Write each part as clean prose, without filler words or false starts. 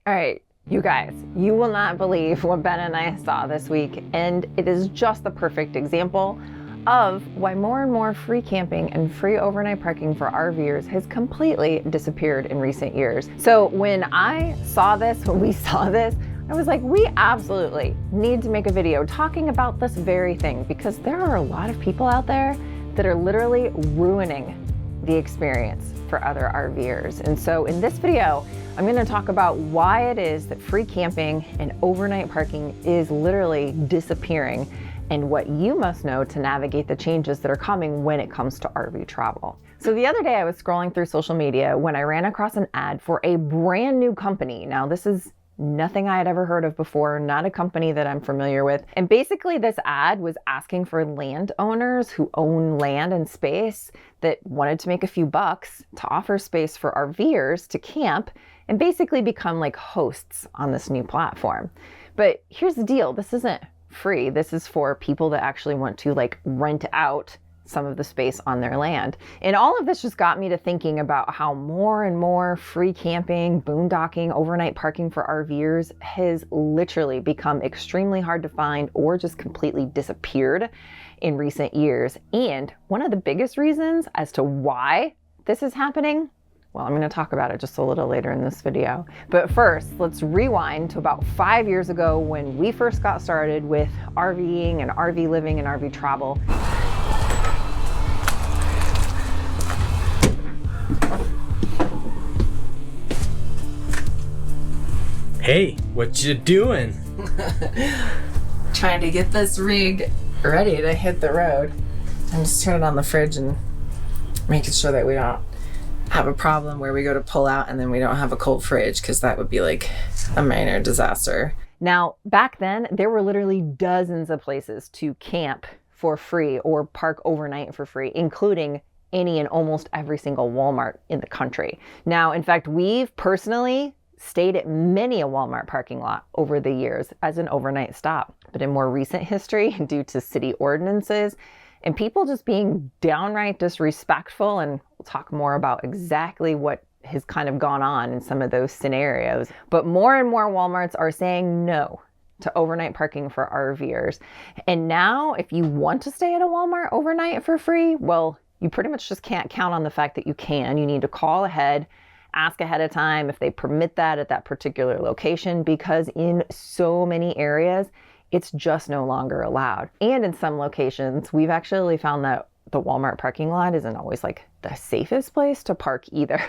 All right, you guys, you will not believe what Ben and I saw this week, and it is just the perfect example of why more and more free camping and free overnight parking for RVers has completely disappeared in recent years. So when we saw this, I was like, we absolutely need to make a video talking about this very thing, because there are a lot of people out there that are literally ruining the experience for other RVers. And so in this video, I'm going to talk about why it is that free camping and overnight parking is literally disappearing, and what you must know to navigate the changes that are coming when it comes to RV travel. So the other day I was scrolling through social media when I ran across an ad for a brand new company. Now this is nothing I had ever heard of before, not a company that I'm familiar with. And basically this ad was asking for landowners who own land and space that wanted to make a few bucks to offer space for RVers to camp and basically become like hosts on this new platform. But here's the deal, this isn't free. This is for people that actually want to like rent out some of the space on their land. And all of this just got me to thinking about how more and more free camping, boondocking, overnight parking for RVers has literally become extremely hard to find or just completely disappeared in recent years. And one of the biggest reasons as to why this is happening, well, I'm going to talk about it just a little later in this video. But first, let's rewind to about 5 years ago when we first got started with RVing and RV living and RV travel. Hey, what you doing? Trying to get this rig ready to hit the road. I'm just turning on the fridge and making sure that we don't have a problem where we go to pull out and then we don't have a cold fridge, because that would be like a minor disaster. Now, back then, there were literally dozens of places to camp for free or park overnight for free, including any and almost every single Walmart in the country. Now, in fact, we've personally stayed at many a Walmart parking lot over the years as an overnight stop. But in more recent history, due to city ordinances and people just being downright disrespectful, and we'll talk more about exactly what has kind of gone on in some of those scenarios. But more and more Walmarts are saying no to overnight parking for RVers. And now if you want to stay at a Walmart overnight for free, well, you pretty much just can't count on the fact that you can. You need to call ahead, ask ahead of time if they permit that at that particular location, because in so many areas, it's just no longer allowed. And in some locations, we've actually found that the Walmart parking lot isn't always like the safest place to park either.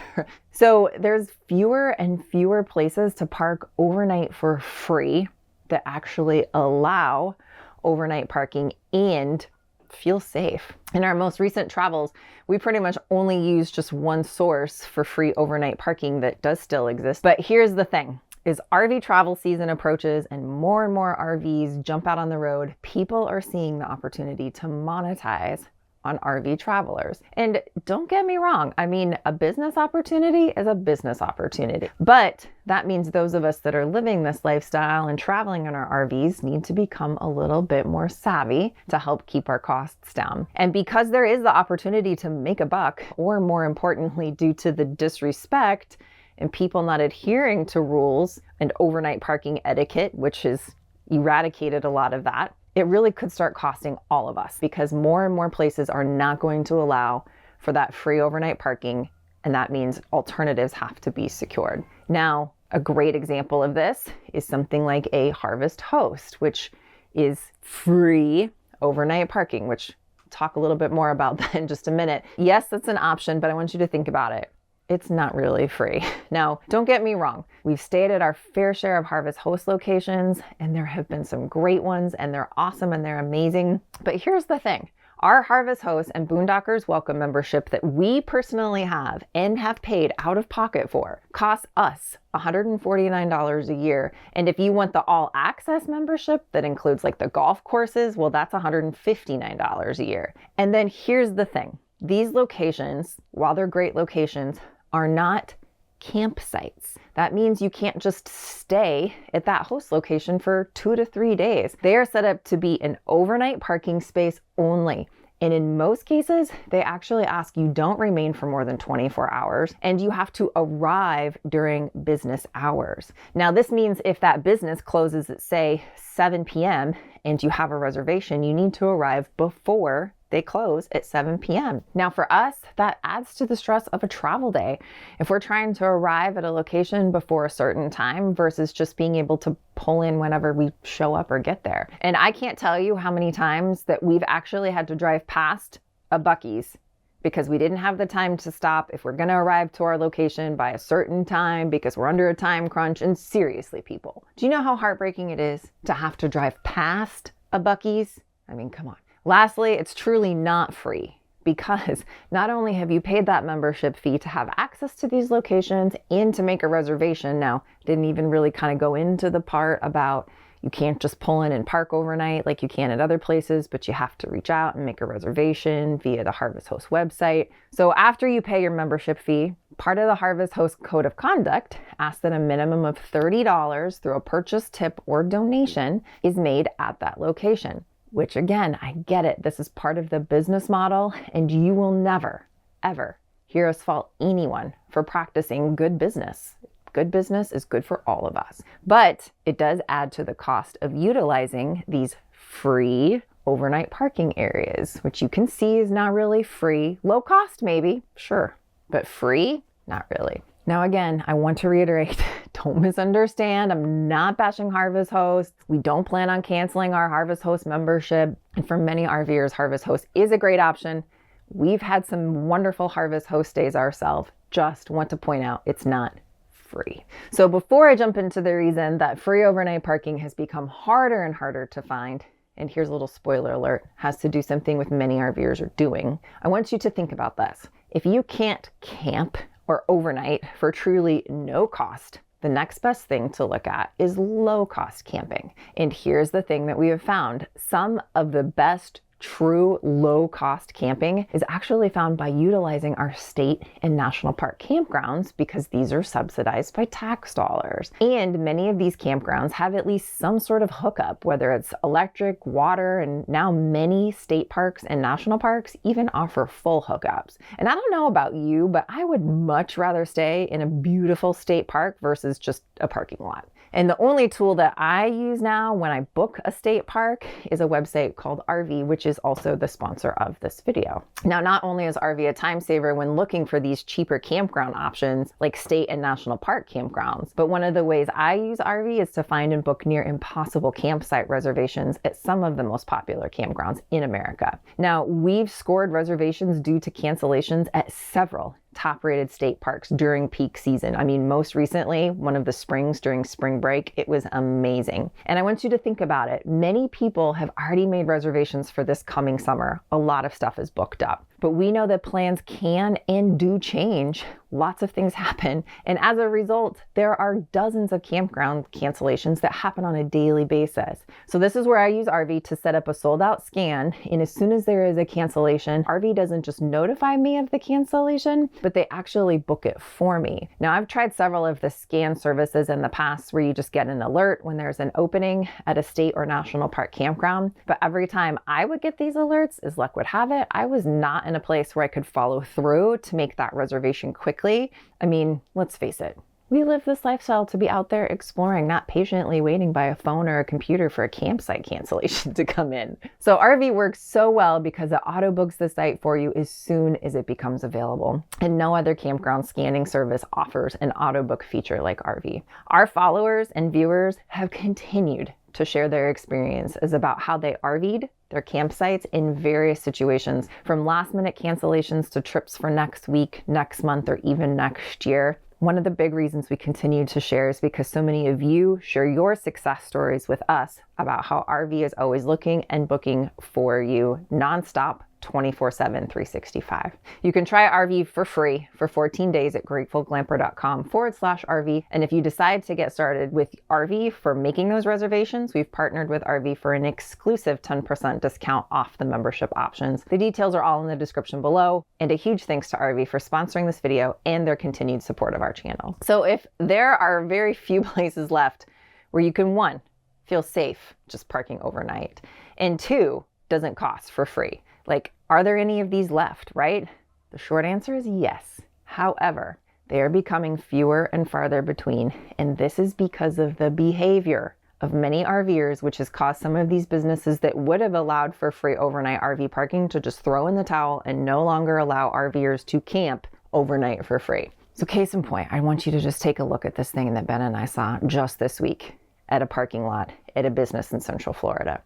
So there's fewer and fewer places to park overnight for free that actually allow overnight parking and feel safe. In our most recent travels, we pretty much only use just one source for free overnight parking that does still exist. But here's the thing. As RV travel season approaches and more RVs jump out on the road, people are seeing the opportunity to monetize on RV travelers. And don't get me wrong, I mean, a business opportunity is a business opportunity. But that means those of us that are living this lifestyle and traveling in our RVs need to become a little bit more savvy to help keep our costs down. And because there is the opportunity to make a buck, or more importantly, due to the disrespect and people not adhering to rules and overnight parking etiquette, which has eradicated a lot of that, it really could start costing all of us, because more and more places are not going to allow for that free overnight parking, and that means alternatives have to be secured. Now, a great example of this is something like a Harvest Host, which is free overnight parking, which I'll talk a little bit more about that in just a minute. Yes, that's an option, but I want you to think about it. It's not really free. Now, don't get me wrong. We've stayed at our fair share of Harvest Host locations, and there have been some great ones, and they're awesome and they're amazing. But here's the thing. Our Harvest Host and Boondockers Welcome membership that we personally have and have paid out of pocket for costs us $149 a year. And if you want the all access membership that includes like the golf courses, well, that's $159 a year. And then here's the thing. These locations, while they're great locations, are not campsites. That means you can't just stay at that host location for 2 to 3 days. They are set up to be an overnight parking space only. And in most cases, they actually ask you don't remain for more than 24 hours and you have to arrive during business hours. Now, this means if that business closes at, say, 7 p.m. and you have a reservation, you need to arrive before they close at 7 p.m. Now for us, that adds to the stress of a travel day. If we're trying to arrive at a location before a certain time versus just being able to pull in whenever we show up or get there. And I can't tell you how many times that we've actually had to drive past a Buc-ee's because we didn't have the time to stop if we're gonna arrive to our location by a certain time because we're under a time crunch. And seriously, people, do you know how heartbreaking it is to have to drive past a Buc-ee's? I mean, come on. Lastly, it's truly not free because not only have you paid that membership fee to have access to these locations and to make a reservation. Now, didn't even really kind of go into the part about you can't just pull in and park overnight like you can at other places, but you have to reach out and make a reservation via the Harvest Host website. So after you pay your membership fee, part of the Harvest Host Code of Conduct asks that a minimum of $30 through a purchase, tip, or donation is made at that location. Which again, I get it. This is part of the business model and you will never, ever hear us fault anyone for practicing good business. Good business is good for all of us. But it does add to the cost of utilizing these free overnight parking areas, which you can see is not really free. Low cost maybe, sure, but free? Not really. Now, again, I want to reiterate, don't misunderstand. I'm not bashing Harvest Hosts. We don't plan on canceling our Harvest Host membership. And for many RVers, Harvest Host is a great option. We've had some wonderful Harvest Host days ourselves. Just want to point out it's not free. So before I jump into the reason that free overnight parking has become harder and harder to find, and here's a little spoiler alert, has to do something with many RVers are doing, I want you to think about this. If you can't camp or overnight for truly no cost, the next best thing to look at is low cost camping. And here's the thing that we have found. Some of the best true low cost camping is actually found by utilizing our state and national park campgrounds because these are subsidized by tax dollars. And many of these campgrounds have at least some sort of hookup, whether it's electric, water, and now many state parks and national parks even offer full hookups. And I don't know about you, but I would much rather stay in a beautiful state park versus just a parking lot. And the only tool that I use now when I book a state park is a website called RV, which is also the sponsor of this video. Now, not only is RV a time saver when looking for these cheaper campground options like state and national park campgrounds, but one of the ways I use RV is to find and book near impossible campsite reservations at some of the most popular campgrounds in America. Now, we've scored reservations due to cancellations at several top-rated state parks during peak season. I mean, most recently, one of the springs during spring break, it was amazing. And I want you to think about it. Many people have already made reservations for this coming summer. A lot of stuff is booked up. But we know that plans can and do change. Lots of things happen. And as a result, there are dozens of campground cancellations that happen on a daily basis. So this is where I use RV to set up a sold out scan. And as soon as there is a cancellation, RV doesn't just notify me of the cancellation, but they actually book it for me. Now, I've tried several of the scan services in the past where you just get an alert when there's an opening at a state or national park campground. But every time I would get these alerts, as luck would have it, I was not in a place where I could follow through to make that reservation quickly. I mean, let's face it. We live this lifestyle to be out there exploring, not patiently waiting by a phone or a computer for a campsite cancellation to come in. So RV works so well because it auto books the site for you as soon as it becomes available. And no other campground scanning service offers an auto book feature like RV. Our followers and viewers have continued to share their experiences about how they RV'd their campsites in various situations, from last minute cancellations to trips for next week, next month, or even next year. One of the big reasons we continue to share is because so many of you share your success stories with us about how RV is always looking and booking for you nonstop, 24/7, 365. You can try RV for free for 14 days at gratefulglamper.com/RV. And if you decide to get started with RV for making those reservations, we've partnered with RV for an exclusive 10% discount off the membership options. The details are all in the description below. And a huge thanks to RV for sponsoring this video and their continued support of our channel. So if there are very few places left where you can, one, feel safe just parking overnight, and two, doesn't cost for free, Like, are there any of these left, right? The short answer is yes. However, they are becoming fewer and farther between, and this is because of the behavior of many RVers, which has caused some of these businesses that would have allowed for free overnight RV parking to just throw in the towel and no longer allow RVers to camp overnight for free. So case in point, I want you to just take a look at this thing that Ben and I saw just this week at a parking lot at a business in Central Florida.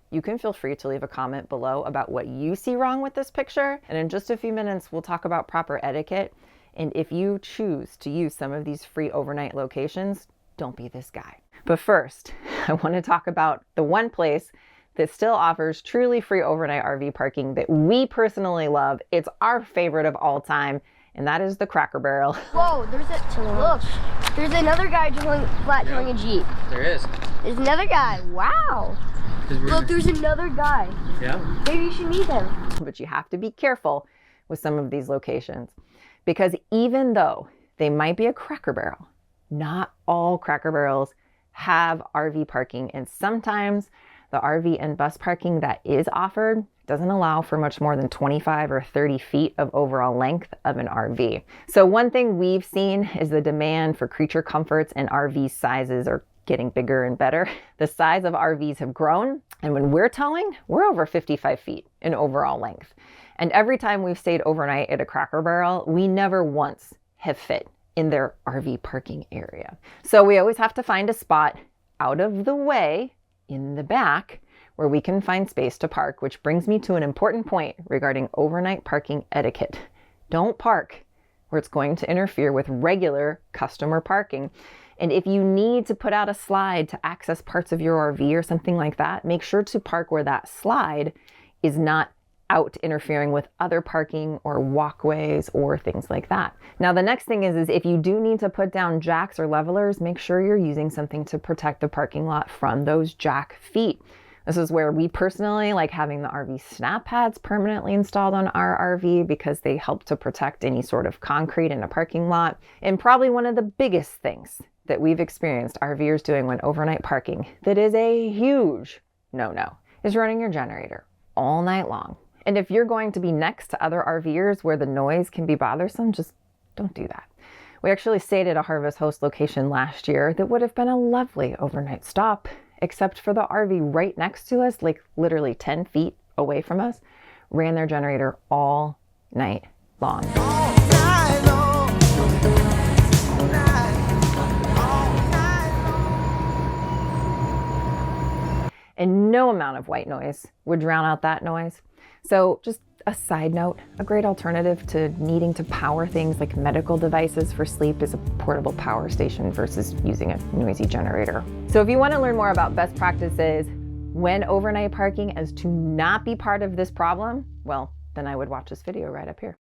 You can feel free to leave a comment below about what you see wrong with this picture. And in just a few minutes, we'll talk about proper etiquette. And if you choose to use some of these free overnight locations, don't be this guy. But first, I want to talk about the one place that still offers truly free overnight RV parking that we personally love. It's our favorite of all time, and that is the Cracker Barrel. Whoa, look, there's another guy flat towing a Jeep. There is. There's another guy, wow. Look, there's another guy. Yeah. Maybe you should meet him. But you have to be careful with some of these locations, because even though they might be a Cracker Barrel, not all Cracker Barrels have RV parking, and sometimes the RV and bus parking that is offered doesn't allow for much more than 25 or 30 feet of overall length of an RV. So one thing we've seen is the demand for creature comforts and RV sizes are getting bigger and better. The size of RVs have grown, and when we're towing, we're over 55 feet in overall length. And every time we've stayed overnight at a Cracker Barrel, we never once have fit in their RV parking area. So we always have to find a spot out of the way in the back where we can find space to park, which brings me to an important point regarding overnight parking etiquette. Don't park where it's going to interfere with regular customer parking. And if you need to put out a slide to access parts of your RV or something like that, make sure to park where that slide is not out interfering with other parking or walkways or things like that. Now, the next thing is if you do need to put down jacks or levelers, make sure you're using something to protect the parking lot from those jack feet. This is where we personally like having the RV snap pads permanently installed on our RV because they help to protect any sort of concrete in a parking lot. And probably one of the biggest things that we've experienced RVers doing when overnight parking that is a huge no-no is running your generator all night long. And if you're going to be next to other RVers where the noise can be bothersome, just don't do that. We actually stayed at a Harvest Host location last year that would have been a lovely overnight stop, except for the RV right next to us, like literally 10 feet away from us, ran their generator all night long. And no amount of white noise would drown out that noise. So just a side note, a great alternative to needing to power things like medical devices for sleep is a portable power station versus using a noisy generator. So if you want to learn more about best practices when overnight parking as to not be part of this problem, well, then I would watch this video right up here.